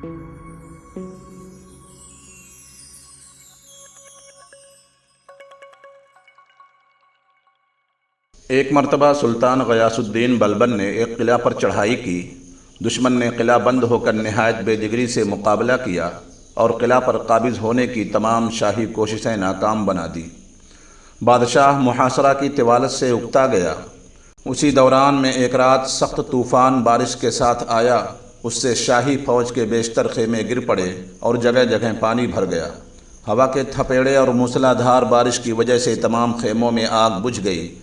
ایک مرتبہ سلطان غیاث الدین بلبن نے ایک قلعہ پر چڑھائی کی۔ دشمن نے قلعہ بند ہو کر نہایت بے جگری سے مقابلہ کیا اور قلعہ پر قابض ہونے کی تمام شاہی کوششیں ناکام بنا دی۔ بادشاہ محاصرہ کی طوالت سے اکتا گیا۔ اسی دوران میں ایک رات سخت طوفان بارش کے ساتھ آیا۔ اس سے شاہی فوج کے بیشتر خیمے گر پڑے اور جگہ جگہ پانی بھر گیا۔ ہوا کے تھپیڑے اور موسلا دھار بارش کی وجہ سے تمام خیموں میں آگ بجھ گئی۔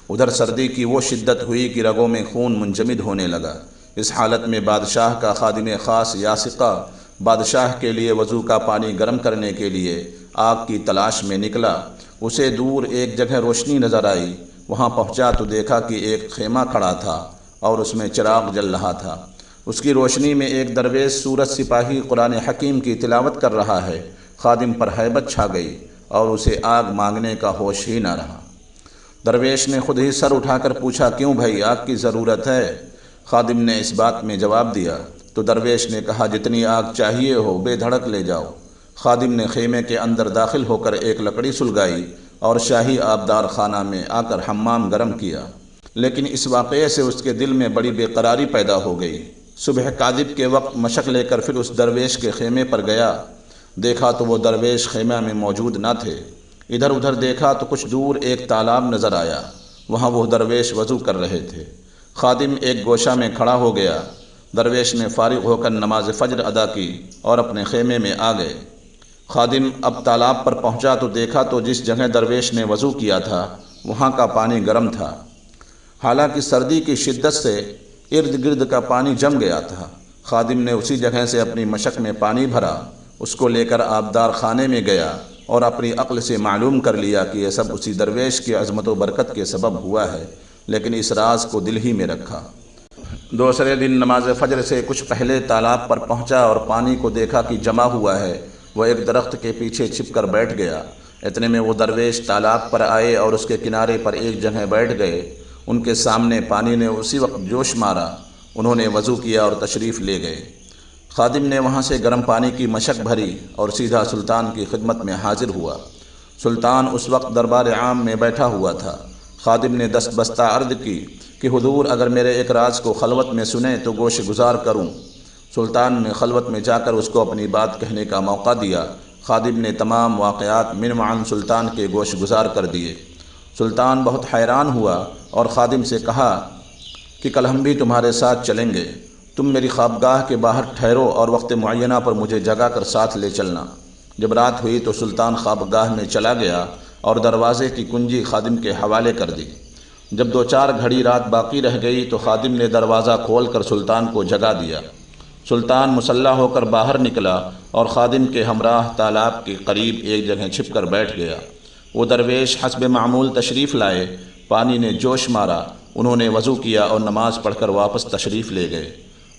ادھر سردی کی وہ شدت ہوئی کہ رگوں میں خون منجمد ہونے لگا۔ اس حالت میں بادشاہ کا خادم خاص یاسقہ بادشاہ کے لیے وضو کا پانی گرم کرنے کے لیے آگ کی تلاش میں نکلا۔ اسے دور ایک جگہ روشنی نظر آئی۔ وہاں پہنچا تو دیکھا کہ ایک خیمہ کھڑا تھا اور اس میں چراغ جل رہا تھا۔ اس کی روشنی میں ایک درویش سورج سپاہی قرآن حکیم کی تلاوت کر رہا ہے۔ خادم پر ہیبت چھا گئی اور اسے آگ مانگنے کا ہوش ہی نہ رہا۔ درویش نے خود ہی سر اٹھا کر پوچھا، کیوں بھائی، آگ کی ضرورت ہے؟ خادم نے اس بات میں جواب دیا تو درویش نے کہا، جتنی آگ چاہیے ہو بے دھڑک لے جاؤ۔ خادم نے خیمے کے اندر داخل ہو کر ایک لکڑی سلگائی اور شاہی آبدار خانہ میں آ کر حمام گرم کیا۔ لیکن اس واقعے سے اس کے دل میں بڑی بے قراری پیدا ہو گئی۔ صبح کاذب کے وقت مشق لے کر پھر اس درویش کے خیمے پر گیا۔ دیکھا تو وہ درویش خیمہ میں موجود نہ تھے۔ ادھر ادھر دیکھا تو کچھ دور ایک تالاب نظر آیا۔ وہاں وہ درویش وضو کر رہے تھے۔ خادم ایک گوشہ میں کھڑا ہو گیا۔ درویش نے فارغ ہو کر نماز فجر ادا کی اور اپنے خیمے میں آ گئے۔ خادم اب تالاب پر پہنچا تو دیکھا تو جس جگہ درویش نے وضو کیا تھا وہاں کا پانی گرم تھا۔ حالانکہ سردی کی شدت سے ارد گرد کا پانی جم گیا تھا۔ خادم نے اسی جگہ سے اپنی مشق میں پانی بھرا، اس کو لے کر آبدار خانے میں گیا اور اپنی عقل سے معلوم کر لیا کہ یہ سب اسی درویش کی عظمت و برکت کے سبب ہوا ہے، لیکن اس راز کو دل ہی میں رکھا۔ دوسرے دن نماز فجر سے کچھ پہلے تالاب پر پہنچا اور پانی کو دیکھا کہ جمع ہوا ہے۔ وہ ایک درخت کے پیچھے چھپ کر بیٹھ گیا۔ اتنے میں وہ درویش تالاب پر آئے اور اس کے کنارے پر ایک جگہ بیٹھ گئے۔ ان کے سامنے پانی نے اسی وقت جوش مارا۔ انہوں نے وضو کیا اور تشریف لے گئے۔ خادم نے وہاں سے گرم پانی کی مشق بھری اور سیدھا سلطان کی خدمت میں حاضر ہوا۔ سلطان اس وقت دربار عام میں بیٹھا ہوا تھا۔ خادم نے دست بستہ عرض کی کہ حضور، اگر میرے ایک راز کو خلوت میں سنیں تو گوش گزار کروں۔ سلطان نے خلوت میں جا کر اس کو اپنی بات کہنے کا موقع دیا۔ خادم نے تمام واقعات من معن سلطان کے گوش گزار کر دیے۔ سلطان بہت حیران ہوا اور خادم سے کہا کہ کل ہم بھی تمہارے ساتھ چلیں گے۔ تم میری خوابگاہ کے باہر ٹھہرو اور وقت معینہ پر مجھے جگا کر ساتھ لے چلنا۔ جب رات ہوئی تو سلطان خوابگاہ میں چلا گیا اور دروازے کی کنجی خادم کے حوالے کر دی۔ جب 2-4 گھڑی رات باقی رہ گئی تو خادم نے دروازہ کھول کر سلطان کو جگا دیا۔ سلطان مسلح ہو کر باہر نکلا اور خادم کے ہمراہ تالاب کے قریب ایک جگہ چھپ کر بیٹھ گیا۔ وہ درویش حسب معمول تشریف لائے۔ پانی نے جوش مارا۔ انہوں نے وضو کیا اور نماز پڑھ کر واپس تشریف لے گئے۔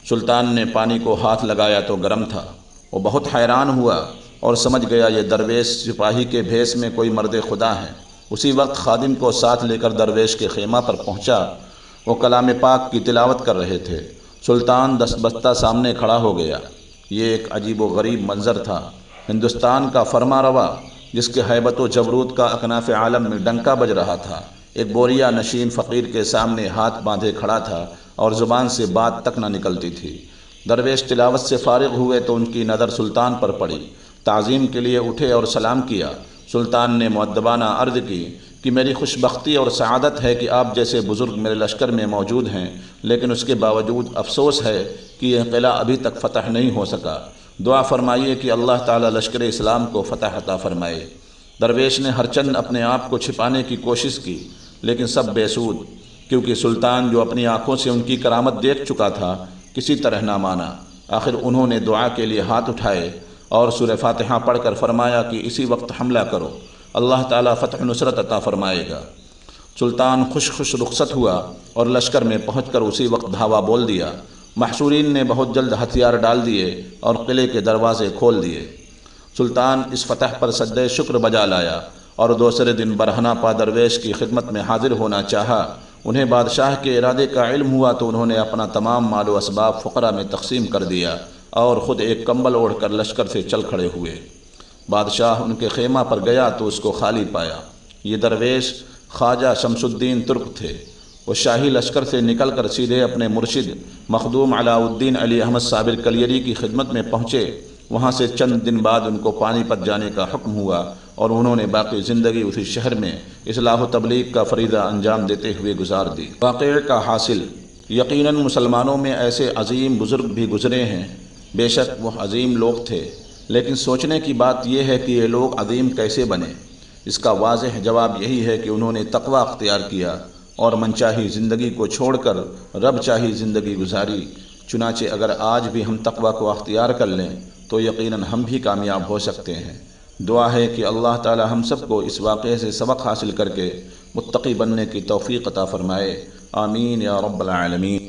سلطان نے پانی کو ہاتھ لگایا تو گرم تھا۔ وہ بہت حیران ہوا اور سمجھ گیا یہ درویش سپاہی کے بھیس میں کوئی مرد خدا ہے۔ اسی وقت خادم کو ساتھ لے کر درویش کے خیمہ پر پہنچا۔ وہ کلام پاک کی تلاوت کر رہے تھے۔ سلطان دست بستہ سامنے کھڑا ہو گیا۔ یہ ایک عجیب و غریب منظر تھا۔ ہندوستان کا فرما روا، جس کے ہیبت و جبروت کا اکناف عالم میں ڈنکا بج رہا تھا، ایک بوریا نشین فقیر کے سامنے ہاتھ باندھے کھڑا تھا اور زبان سے بات تک نہ نکلتی تھی۔ درویش تلاوت سے فارغ ہوئے تو ان کی نظر سلطان پر پڑی۔ تعظیم کے لیے اٹھے اور سلام کیا۔ سلطان نے مؤدبانہ عرض کی کہ میری خوش بختی اور سعادت ہے کہ آپ جیسے بزرگ میرے لشکر میں موجود ہیں، لیکن اس کے باوجود افسوس ہے کہ یہ قلعہ ابھی تک فتح نہیں ہو سکا۔ دعا فرمائیے کہ اللہ تعالی لشکر اسلام کو فتح عطا فرمائے۔ درویش نے ہر چند اپنے آپ کو چھپانے کی کوشش کی، لیکن سب بے سود، کیونکہ سلطان جو اپنی آنکھوں سے ان کی کرامت دیکھ چکا تھا کسی طرح نہ مانا۔ آخر انہوں نے دعا کے لیے ہاتھ اٹھائے اور سورہ فاتحہ پڑھ کر فرمایا کہ اسی وقت حملہ کرو، اللہ تعالیٰ فتح نصرت عطا فرمائے گا۔ سلطان خوش رخصت ہوا اور لشکر میں پہنچ کر اسی وقت دھاوا بول دیا۔ محصورین نے بہت جلد ہتھیار ڈال دیے اور قلعے کے دروازے کھول دیے۔ سلطان اس فتح پر سجدہ شکر بجا لایا اور دوسرے دن برہنہ پا درویش کی خدمت میں حاضر ہونا چاہا۔ انہیں بادشاہ کے ارادے کا علم ہوا تو انہوں نے اپنا تمام مال و اسباب فقراء میں تقسیم کر دیا اور خود ایک کمبل اوڑھ کر لشکر سے چل کھڑے ہوئے۔ بادشاہ ان کے خیمہ پر گیا تو اس کو خالی پایا۔ یہ درویش خواجہ شمس الدین ترک تھے۔ وہ شاہی لشکر سے نکل کر سیدھے اپنے مرشد مخدوم علاء الدین علی احمد صابر کلیری کی خدمت میں پہنچے۔ وہاں سے چند دن بعد ان کو پانی پت جانے کا حکم ہوا اور انہوں نے باقی زندگی اسی شہر میں اصلاح و تبلیغ کا فریضہ انجام دیتے ہوئے گزار دی۔ واقعے کا حاصل: یقیناً مسلمانوں میں ایسے عظیم بزرگ بھی گزرے ہیں۔ بے شک وہ عظیم لوگ تھے، لیکن سوچنے کی بات یہ ہے کہ یہ لوگ عظیم کیسے بنے؟ اس کا واضح جواب یہی ہے کہ انہوں نے تقوی اختیار کیا اور منچاہی زندگی کو چھوڑ کر رب چاہی زندگی گزاری۔ چنانچہ اگر آج بھی ہم تقوی کو اختیار کر لیں تو یقیناً ہم بھی کامیاب ہو سکتے ہیں۔ دعا ہے کہ اللہ تعالی ہم سب کو اس واقعے سے سبق حاصل کر کے متقی بننے کی توفیق عطا فرمائے۔ آمین یا رب العالمین۔